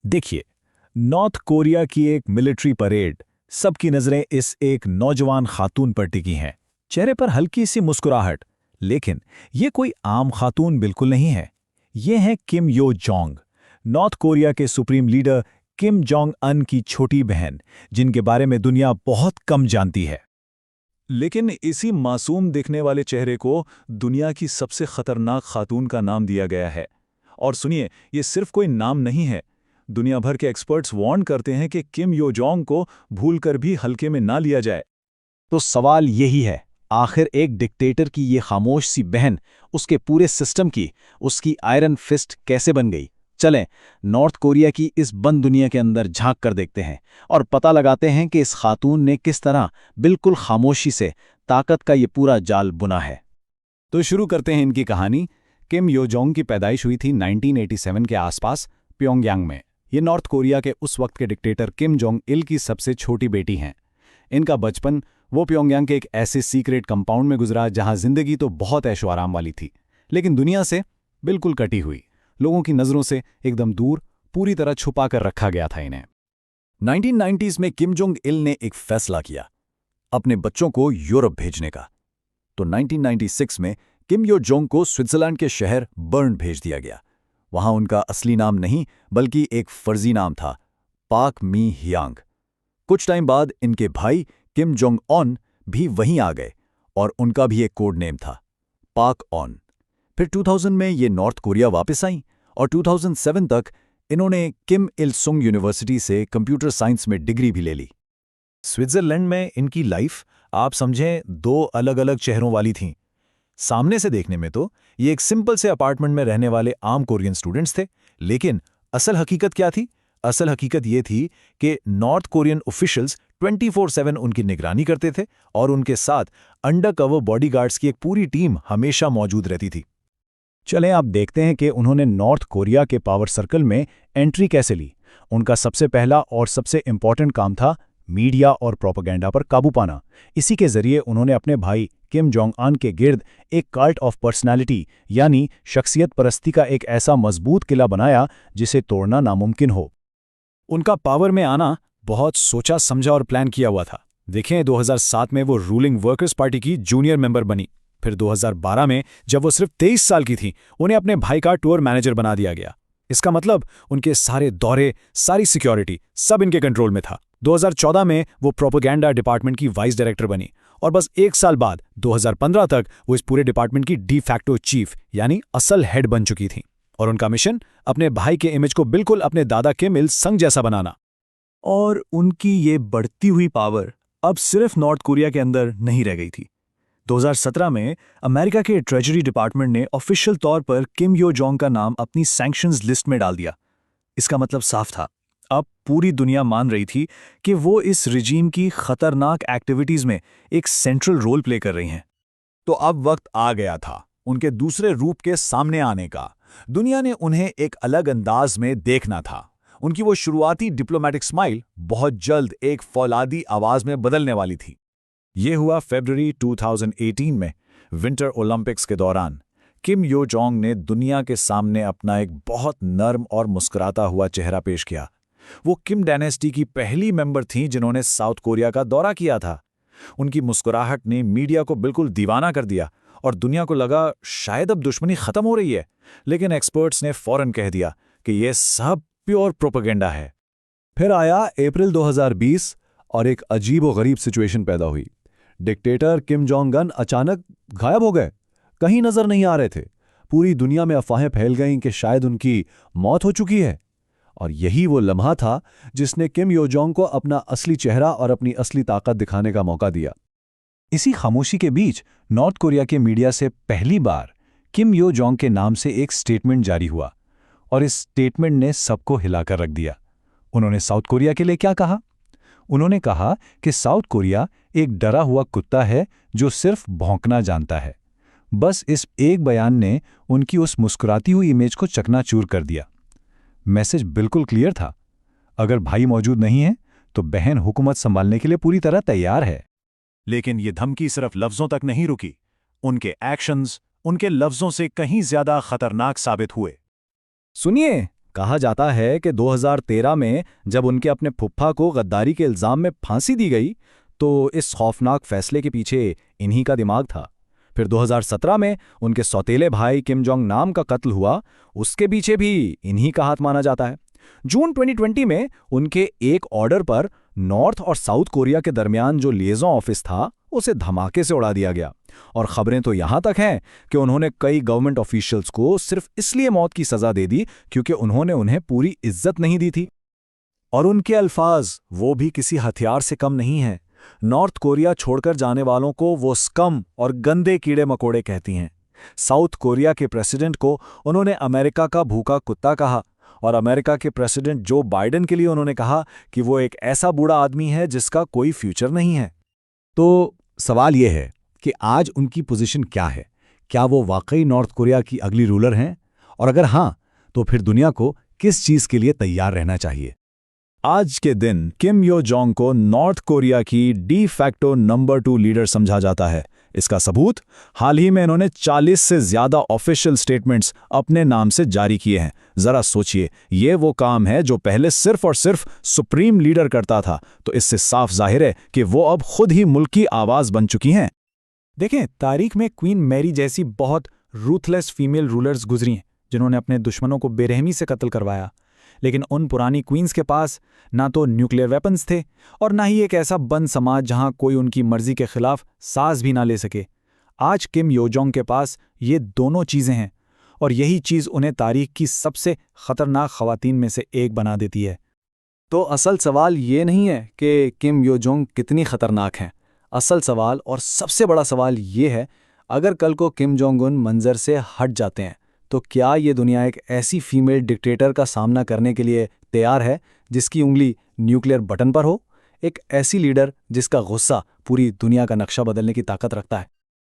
देखिए, north Korea की एक मिलिट्री परेड, सबकी नजरें इस एक नौजवान खातून पर टिकी हैं। चेहरे पर हल्की सी मुस्कुराहट, लेकिन ये कोई आम खातून बिल्कुल नहीं है। ये है किम यो जोंग, नॉर्थ कोरिया के सुप्रीम लीडर किम जोंग अन की छोटी बहन, जिनके बारे में दुनिया बहुत कम जानती है। लेकिन इसी मासूम दिखने वाले चेहरे को दुनिया की सबसे खतरनाक खातून का नाम दिया गया है। और सुनिए, ये सिर्फ कोई नाम नहीं है। दुनिया भर के एक्सपर्ट्स वार्न करते हैं कि किम यो जोंग को भूलकर भी हल्के में ना लिया जाए। तो सवाल यही है, आखिर एक डिक्टेटर की ये खामोश सी बहन उसके पूरे सिस्टम की, उसकी आयरन फिस्ट कैसे बन गई? चलें, नॉर्थ कोरिया की इस बंद दुनिया के अंदर झांक कर देखते हैं और पता लगाते हैं कि इस खातून ने किस तरह बिल्कुल खामोशी से ताकत का ये पूरा जाल बुना है। तो शुरू करते हैं इनकी कहानी। किम यो जोंग की पैदाइश हुई थी 1987 के आसपास प्योंगयांग में। ये नॉर्थ कोरिया के उस वक्त के डिक्टेटर किम जोंग इल की सबसे छोटी बेटी हैं। इनका बचपन वो प्योंगयांग के एक ऐसे सीक्रेट कंपाउंड में गुजरा जहां जिंदगी तो बहुत ऐशो आराम वाली थी, लेकिन दुनिया से बिल्कुल कटी हुई, लोगों की नज़रों से एकदम दूर, पूरी तरह छुपा कर रखा गया था इन्हें। 1990s में किम जोंग इल ने एक फैसला किया, अपने बच्चों को यूरोप भेजने का। तो 1996 में किम यो जोंग को स्विट्जरलैंड के शहर बर्न भेज दिया गया। वहां उनका असली नाम नहीं बल्कि एक फर्जी नाम था, पाक मी हियांग। कुछ टाइम बाद इनके भाई किम जोंग ऑन भी वहीं आ गए और उनका भी एक कोड नेम था, पाक ऑन। फिर 2000 में ये नॉर्थ कोरिया वापस आई और 2007 तक इन्होंने किम इल सुंग यूनिवर्सिटी से कंप्यूटर साइंस में डिग्री भी ले ली। स्विट्जरलैंड में इनकी लाइफ आप समझें दो अलग अलग चेहरों वाली थी। सामने से देखने में तो ये एक सिंपल से अपार्टमेंट में रहने वाले आम कोरियन स्टूडेंट्स थे, लेकिन असल हकीकत क्या थी? असल हकीकत ये थी कि नॉर्थ कोरियन ऑफिशियल्स 24/7 उनकी निगरानी करते थे और उनके साथ अंडर कवर बॉडीगार्ड्स की एक पूरी टीम हमेशा मौजूद रहती थी। चलें आप देखते हैं कि उन्होंने नॉर्थ कोरिया के पावर सर्कल में एंट्री कैसे ली। उनका सबसे पहला और सबसे इंपॉर्टेंट काम था मीडिया और प्रोपेगेंडा पर काबू पाना। इसी के जरिए उन्होंने अपने भाई किम जोंग अन के गिर्द एक कल्ट ऑफ पर्सनालिटी यानी शख्सियत परस्ती का एक ऐसा मजबूत किला बनाया जिसे तोड़ना नामुमकिन हो। उनका पावर में आना बहुत सोचा समझा और प्लान किया हुआ था। देखें, 2007 में वो रूलिंग वर्कर्स पार्टी की जूनियर मेंबर बनी। फिर 2012 में जब वो सिर्फ 23 साल की थी, उन्हें अपने भाई का टूर मैनेजर बना दिया गया। इसका मतलब उनके सारे दौरे, सारी सिक्योरिटी सब इनके कंट्रोल में था। 2014 में वो प्रोपेगेंडा डिपार्टमेंट की वाइस डायरेक्टर बनी और बस एक साल बाद 2015 तक वो इस पूरे डिपार्टमेंट की डी फैक्टो चीफ यानी असल हेड बन चुकी थी। और उनका मिशन अपने भाई के इमेज को बिल्कुल अपने दादा किम इल संग जैसा बनाना। और उनकी ये बढ़ती हुई पावर अब सिर्फ नॉर्थ कोरिया के अंदर नहीं रह गई थी। 2017 में अमेरिका के ट्रेजरी डिपार्टमेंट ने ऑफिशियल तौर पर किम यो जोंग का नाम अपनी सैंक्शंस लिस्ट में डाल दिया। इसका मतलब साफ था, अब पूरी दुनिया मान रही थी कि वो इस रिजीम की खतरनाक एक्टिविटीज में एक सेंट्रल रोल प्ले कर रही हैं। तो अब वक्त आ गया था उनके दूसरे रूप के सामने आने का। दुनिया ने उन्हें एक अलग अंदाज में देखना था। उनकी वो शुरुआती डिप्लोमेटिक स्माइल बहुत जल्द एक फौलादी आवाज में बदलने वाली थी। ये हुआ फरवरी 2018 में विंटर ओलंपिक्स के दौरान। किम यो जोंग ने दुनिया के सामने अपना एक बहुत नर्म और मुस्कुराता हुआ चेहरा पेश किया। वो किम डायनेस्टी की पहली मेंबर थीं जिन्होंने साउथ कोरिया का दौरा किया था। उनकी मुस्कुराहट ने मीडिया को बिल्कुल दीवाना कर दिया और दुनिया को लगा शायद अब दुश्मनी खत्म हो रही है। लेकिन एक्सपर्ट्स ने फौरन कह दिया कि यह सब प्योर प्रोपेगेंडा है। फिर आया अप्रैल 2020 और एक अजीब व गरीब सिचुएशन पैदा हुई। डिक्टेटर किम जोंग अन अचानक गायब हो गए, कहीं नजर नहीं आ रहे थे। पूरी दुनिया में अफवाहें फैल गईं कि शायद उनकी मौत हो चुकी है। और यही वो लम्हा था जिसने किम यो जोंग को अपना असली चेहरा और अपनी असली ताकत दिखाने का मौका दिया। इसी खामोशी के बीच नॉर्थ कोरिया के मीडिया से पहली बार किम यो जोंग के नाम से एक स्टेटमेंट जारी हुआ और इस स्टेटमेंट ने सबको हिलाकर रख दिया। उन्होंने साउथ कोरिया के लिए क्या कहा? उन्होंने कहा कि साउथ कोरिया एक डरा हुआ कुत्ता है जो सिर्फ भौंकना जानता है। बस इस एक बयान ने उनकी उस मुस्कुराती हुई इमेज को चकनाचूर कर दिया। मैसेज बिल्कुल क्लियर था, अगर भाई मौजूद नहीं है तो बहन हुकूमत संभालने के लिए पूरी तरह तैयार है। लेकिन ये धमकी सिर्फ लफ्जों तक नहीं रुकी। उनके एक्शंस उनके लफ्जों से कहीं ज्यादा खतरनाक साबित हुए। सुनिए, कहा जाता है कि 2013 में जब उनके अपने फुफ्फा को गद्दारी के इल्ज़ाम में फांसी दी गई तो इस खौफनाक फैसले के पीछे इन्हीं का दिमाग था। फिर 2017 में उनके सौतेले भाई किम जोंग नाम का कत्ल हुआ, उसके पीछे भी इन्हीं का हाथ माना जाता है। जून 2020 में उनके एक ऑर्डर पर नॉर्थ और साउथ कोरिया के दरमियान जो लिएजन ऑफिस था उसे धमाके से उड़ा दिया गया। और खबरें तो यहां तक हैं कि उन्होंने कई गवर्नमेंट ऑफिशियल्स को सिर्फ इसलिए मौत की सजा दे दी क्योंकि उन्होंने उन्हें पूरी इज्जत नहीं दी थी। और उनके अल्फाज वो भी किसी हथियार से कम नहीं हैं। नॉर्थ कोरिया छोड़कर जाने वालों को वो स्कम और गंदे कीड़े मकोड़े कहती हैं। साउथ कोरिया के प्रेसिडेंट को उन्होंने अमेरिका का भूखा कुत्ता कहा और अमेरिका के प्रेसिडेंट जो बाइडेन के लिए उन्होंने कहा कि वो एक ऐसा बूढ़ा आदमी है जिसका कोई फ्यूचर नहीं है। तो सवाल ये है कि आज उनकी पोजीशन क्या है? क्या वो वाकई नॉर्थ कोरिया की अगली रूलर हैं? और अगर हां, तो फिर दुनिया को किस चीज के लिए तैयार रहना चाहिए? आज के दिन किम यो जोंग को नॉर्थ कोरिया की डी फैक्टो नंबर 2 लीडर समझा जाता है। इसका सबूत हाल ही में इन्होंने 40 से ज्यादा ऑफिशियल स्टेटमेंट्स अपने नाम से जारी किए हैं। जरा सोचिए, ये वो काम है जो पहले सिर्फ और सिर्फ सुप्रीम लीडर करता था, तो इससे साफ जाहिर है कि वो अब खुद ही मुल्क की आवाज बन चुकी हैं। देखें, तारीख में क्वीन मैरी जैसी बहुत रूथलेस फीमेल रूलर्स गुजरी हैं जिन्होंने अपने दुश्मनों को बेरहमी से कत्ल करवाया, लेकिन उन पुरानी क्वींस के पास ना तो न्यूक्लियर वेपन्स थे और ना ही एक ऐसा बंद समाज जहां कोई उनकी मर्जी के खिलाफ सांस भी ना ले सके। आज किम यो जोंग के पास ये दोनों चीज़ें हैं और यही चीज़ उन्हें तारीख की सबसे खतरनाक खवातीन में से एक बना देती है। तो असल सवाल ये नहीं है कि किम यो जोंग कितनी खतरनाक हैं। असल सवाल और सबसे बड़ा सवाल ये है, अगर कल को किम जोंग उन मंजर से हट जाते हैं तो क्या ये दुनिया एक ऐसी फीमेल डिक्टेटर का सामना करने के लिए तैयार है जिसकी उंगली न्यूक्लियर बटन पर हो? एक ऐसी लीडर जिसका गुस्सा पूरी दुनिया का नक्शा बदलने की ताकत रखता है।